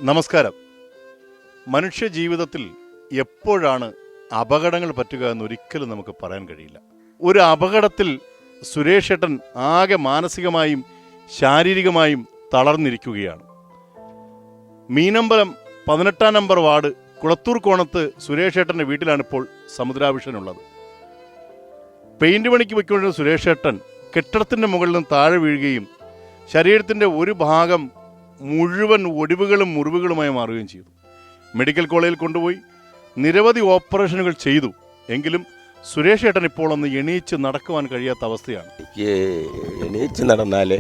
നമസ്കാരം. മനുഷ്യ ജീവിതത്തിൽ എപ്പോഴാണ് അപകടങ്ങൾ പറ്റുക എന്നൊരിക്കലും നമുക്ക് പറയാൻ കഴിയില്ല. ഒരു അപകടത്തിൽ സുരേഷ് ഏട്ടൻ ആകെ മാനസികമായും ശാരീരികമായും തളർന്നിരിക്കുകയാണ്. മീനമ്പലം 18 നമ്പർ വാർഡ് കുളത്തൂർ കോണത്ത് സുരേഷ് ഏട്ടൻ്റെ വീട്ടിലാണിപ്പോൾ സമുദ്രാഭിഷനുള്ളത്. പെയിന്റ് പണിക്ക് വയ്ക്കൊണ്ടിരുന്ന സുരേഷ് ഏട്ടൻ കെട്ടിടത്തിൻ്റെ മുകളിൽ നിന്ന് താഴെ വീഴുകയും ശരീരത്തിൻ്റെ ഒരു ഭാഗം മുഴുവൻ ഒടിവുകളും മുറിവുകളുമായി മാറുകയും ചെയ്തു. മെഡിക്കൽ കോളേജിൽ കൊണ്ടുപോയി നിരവധി ഓപ്പറേഷനുകൾ ചെയ്തു. എങ്കിലും സുരേഷ് ഏട്ടൻ ഇപ്പോൾ ഒന്ന് എണീച്ച് നടക്കുവാൻ കഴിയാത്ത അവസ്ഥയാണ്. എണീച്ച് നടന്നാലേ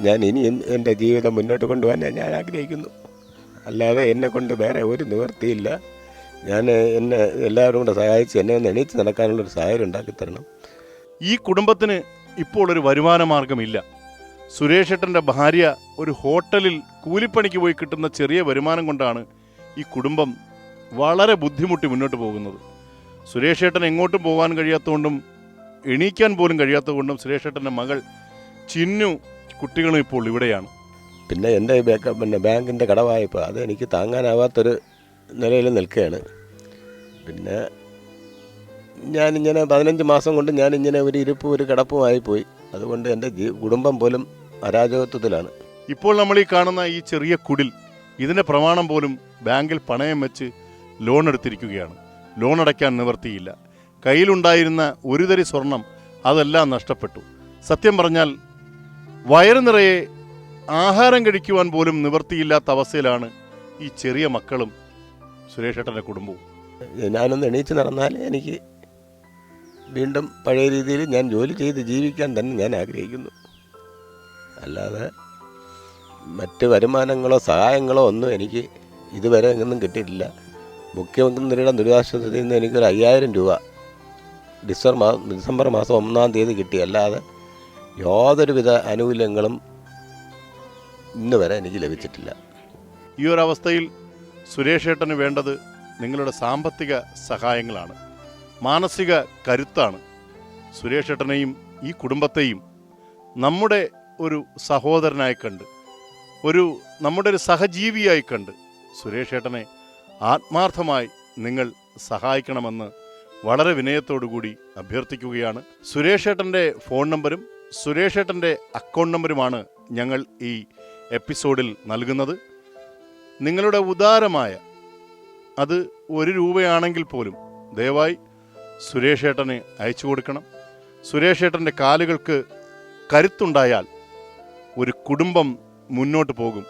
ഞാൻ ഇനിയും എൻ്റെ ജീവിതം മുന്നോട്ട് കൊണ്ടുപോകാൻ ഞാൻ ആഗ്രഹിക്കുന്നു. അല്ലാതെ എന്നെ കൊണ്ട് വേറെ ഒരു നിവൃത്തിയില്ല. എന്നെ എല്ലാവരും കൂടെ സഹായിച്ച് എന്നെ ഒന്ന് എണീച്ച് നടക്കാനുള്ളൊരു സാഹചര്യം ഉണ്ടാക്കി തരണം. ഈ കുടുംബത്തിന് ഇപ്പോൾ ഒരു വരുമാന മാർഗമില്ല. സുരേഷ് ഏട്ടൻ്റെ ഭാര്യ ഒരു ഹോട്ടലിൽ കൂലിപ്പണിക്ക് പോയി കിട്ടുന്ന ചെറിയ വരുമാനം കൊണ്ടാണ് ഈ കുടുംബം വളരെ ബുദ്ധിമുട്ടി മുന്നോട്ട് പോകുന്നത്. സുരേഷ് ഏട്ടൻ എങ്ങോട്ടും പോകാൻ കഴിയാത്തതുകൊണ്ടും എണീക്കാൻ പോലും കഴിയാത്തതുകൊണ്ടും സുരേഷ് ഏട്ടൻ്റെ മകൾ ചിന്നു കുട്ടികളും ഇപ്പോൾ ഇവിടെയാണ്. പിന്നെ എൻ്റെ ബാങ്കിൻ്റെ കടവായ്പ അത് എനിക്ക് താങ്ങാനാവാത്തൊരു നിലയിൽ നിൽക്കുകയാണ്. പിന്നെ ഞാനിങ്ങനെ 15 മാസം കൊണ്ട് ഞാനിങ്ങനെ ഒരു ഇരിപ്പും ഒരു കിടപ്പുമായി പോയി. അതുകൊണ്ട് എൻ്റെ കുടുംബം പോലും അരാജകത്വത്തിലാണ്. ഇപ്പോൾ നമ്മൾ ഈ കാണുന്ന ഈ ചെറിയ കുടിൽ, ഇതിൻ്റെ പ്രമാണം പോലും ബാങ്കിൽ പണയം വെച്ച് ലോൺ എടുത്തിരിക്കുകയാണ്. ലോൺ അടയ്ക്കാൻ നിവർത്തിയില്ല. കയ്യിലുണ്ടായിരുന്ന ഒരു തരി സ്വർണം അതെല്ലാം നഷ്ടപ്പെട്ടു. സത്യം പറഞ്ഞാൽ വയറ് നിറയെ ആഹാരം കഴിക്കുവാൻ പോലും നിവർത്തിയില്ലാത്ത അവസ്ഥയിലാണ് ഈ ചെറിയ മക്കളും സുരേഷ് ഏട്ടൻ്റെ കുടുംബവും. ഞാനൊന്ന് എണീച്ച് നടന്നാൽ എനിക്ക് വീണ്ടും പഴയ രീതിയിൽ ഞാൻ ജോലി ചെയ്ത് ജീവിക്കാൻ തന്നെ ഞാൻ ആഗ്രഹിക്കുന്നു. അല്ലാതെ മറ്റ് വരുമാനങ്ങളോ സഹായങ്ങളോ ഒന്നും എനിക്ക് ഇതുവരെ ഒന്നും കിട്ടിയിട്ടില്ല. മുഖ്യമന്ത്രിയുടെ ദുരിതാശ്വാസത്തിൽ നിന്ന് എനിക്കൊരു 5000 രൂപ ഡിസംബർ മാസം 1-ാം തീയതി കിട്ടി. അല്ലാതെ യാതൊരുവിധ ആനുകൂല്യങ്ങളും ഇന്ന് വരെ എനിക്ക് ലഭിച്ചിട്ടില്ല. ഈ ഒരു അവസ്ഥയിൽ സുരേഷ് ഏട്ടന് വേണ്ടത് നിങ്ങളുടെ സാമ്പത്തിക സഹായങ്ങളാണ്, മാനസിക കരുത്താണ്. സുരേഷ് ഏട്ടനെയും ഈ കുടുംബത്തെയും നമ്മുടെ ഒരു സഹോദരനായി കണ്ട്, നമ്മുടെ ഒരു സഹജീവിയായി കണ്ട് സുരേഷ് ഏട്ടനെ ആത്മാർത്ഥമായി നിങ്ങൾ സഹായിക്കണമെന്ന് വളരെ വിനയത്തോടുകൂടി അഭ്യർത്ഥിക്കുകയാണ്. സുരേഷ് ഏട്ടൻ്റെ ഫോൺ നമ്പരും സുരേഷ് ഏട്ടൻ്റെ അക്കൗണ്ട് നമ്പരുമാണ് ഞങ്ങൾ ഈ എപ്പിസോഡിൽ നൽകുന്നത്. നിങ്ങളുടെ ഉദാരമായ, അത് 1 രൂപയാണെങ്കിൽ പോലും ദയവായി സുരേഷ് ഏട്ടനെ അയച്ചു കൊടുക്കണം. സുരേഷ് ഏട്ടൻ്റെ കാലുകൾക്ക് കരുത്തുണ്ടായാൽ ഒരു കുടുംബം മുന്നോട്ട് പോകും.